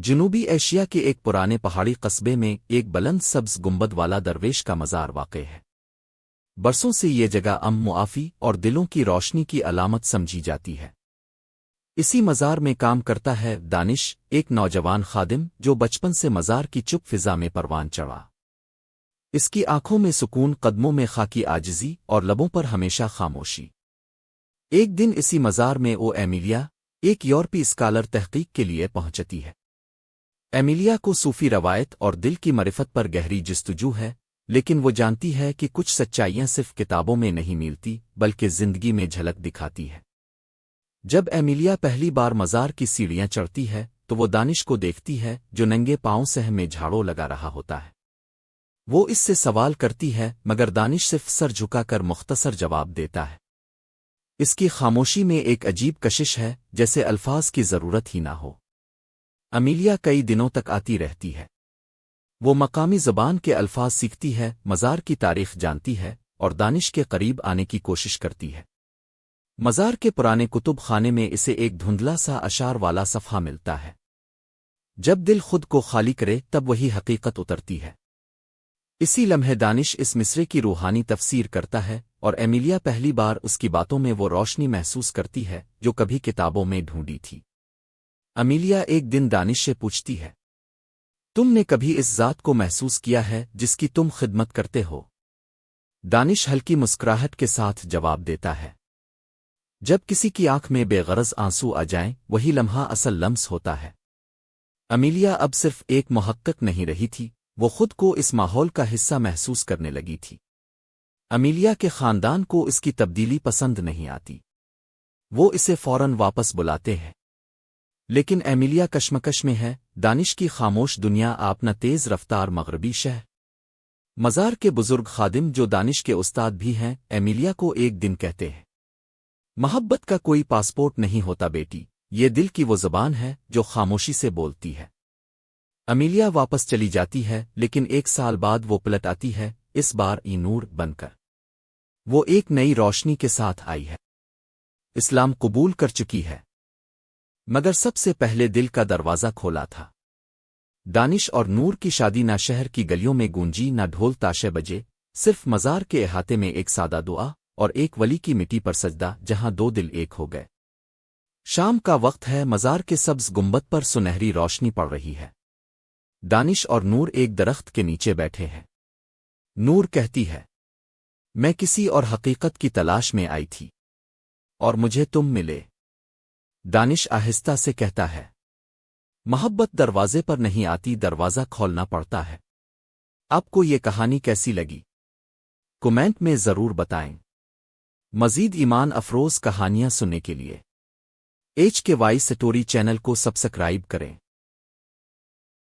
جنوبی ایشیا کے ایک پرانے پہاڑی قصبے میں ایک بلند سبز گنبد والا درویش کا مزار واقع ہے۔ برسوں سے یہ جگہ معافی اور دلوں کی روشنی کی علامت سمجھی جاتی ہے۔ اسی مزار میں کام کرتا ہے دانش، ایک نوجوان خادم جو بچپن سے مزار کی چپ فضا میں پروان چڑھا۔ اس کی آنکھوں میں سکون، قدموں میں خاکی عاجزی اور لبوں پر ہمیشہ خاموشی۔ ایک دن اسی مزار میں ایمیلیا، ایک یورپی اسکالر، تحقیق کے لیے پہنچتی ہے۔ ایمیلیا کو صوفی روایت اور دل کی معرفت پر گہری جستجو ہے، لیکن وہ جانتی ہے کہ کچھ سچائیاں صرف کتابوں میں نہیں ملتی بلکہ زندگی میں جھلک دکھاتی ہے۔ جب ایمیلیا پہلی بار مزار کی سیڑھیاں چڑھتی ہے تو وہ دانش کو دیکھتی ہے جو ننگے پاؤں سہ میں جھاڑو لگا رہا ہوتا ہے۔ وہ اس سے سوال کرتی ہے مگر دانش صرف سر جھکا کر مختصر جواب دیتا ہے۔ اس کی خاموشی میں ایک عجیب کشش ہے، جیسے الفاظ کی ضرورت ہی نہ ہو۔ ایمیلیا کئی دنوں تک آتی رہتی ہے۔ وہ مقامی زبان کے الفاظ سیکھتی ہے، مزار کی تاریخ جانتی ہے اور دانش کے قریب آنے کی کوشش کرتی ہے۔ مزار کے پرانے کتب خانے میں اسے ایک دھندلا سا اشعار والا صفحہ ملتا ہے۔ جب دل خود کو خالی کرے تب وہی حقیقت اترتی ہے۔ اسی لمحے دانش اس مصرے کی روحانی تفسیر کرتا ہے اور ایمیلیا پہلی بار اس کی باتوں میں وہ روشنی محسوس کرتی ہے جو کبھی کتابوں میں ڈھونڈی تھی۔ ایمیلیا ایک دن دانش سے پوچھتی ہے، تم نے کبھی اس ذات کو محسوس کیا ہے جس کی تم خدمت کرتے ہو؟ دانش ہلکی مسکراہٹ کے ساتھ جواب دیتا ہے، جب کسی کی آنکھ میں بے غرض آنسو آ جائیں وہی لمحہ اصل لمس ہوتا ہے۔ ایمیلیا اب صرف ایک محقق نہیں رہی تھی، وہ خود کو اس ماحول کا حصہ محسوس کرنے لگی تھی۔ ایمیلیا کے خاندان کو اس کی تبدیلی پسند نہیں آتی، وہ اسے فوراً واپس بلاتے ہیں۔ لیکن ایمیلیا کشمکش میں ہے، دانش کی خاموش دنیا اپنا تیز رفتار مغربی شہر۔ مزار کے بزرگ خادم جو دانش کے استاد بھی ہیں، ایمیلیا کو ایک دن کہتے ہیں، محبت کا کوئی پاسپورٹ نہیں ہوتا بیٹی، یہ دل کی وہ زبان ہے جو خاموشی سے بولتی ہے۔ ایمیلیا واپس چلی جاتی ہے، لیکن ایک سال بعد وہ پلٹ آتی ہے، اس بار نور بن کر۔ وہ ایک نئی روشنی کے ساتھ آئی ہے، اسلام قبول کر چکی ہے، مگر سب سے پہلے دل کا دروازہ کھولا تھا۔ دانش اور نور کی شادی نہ شہر کی گلیوں میں گونجی، نہ ڈھول تاشے بجے، صرف مزار کے احاطے میں ایک سادہ دعا اور ایک ولی کی مٹی پر سجدہ جہاں دو دل ایک ہو گئے۔ شام کا وقت ہے، مزار کے سبز گنبد پر سنہری روشنی پڑ رہی ہے۔ دانش اور نور ایک درخت کے نیچے بیٹھے ہیں۔ نور کہتی ہے، میں کسی اور حقیقت کی تلاش میں آئی تھی اور مجھے تم ملے۔ دانش آہستہ سے کہتا ہے، محبت دروازے پر نہیں آتی، دروازہ کھولنا پڑتا ہے۔ آپ کو یہ کہانی کیسی لگی؟ کمنٹ میں ضرور بتائیں۔ مزید ایمان افروز کہانیاں سننے کے لیے HKY سٹوری چینل کو سبسکرائب کریں۔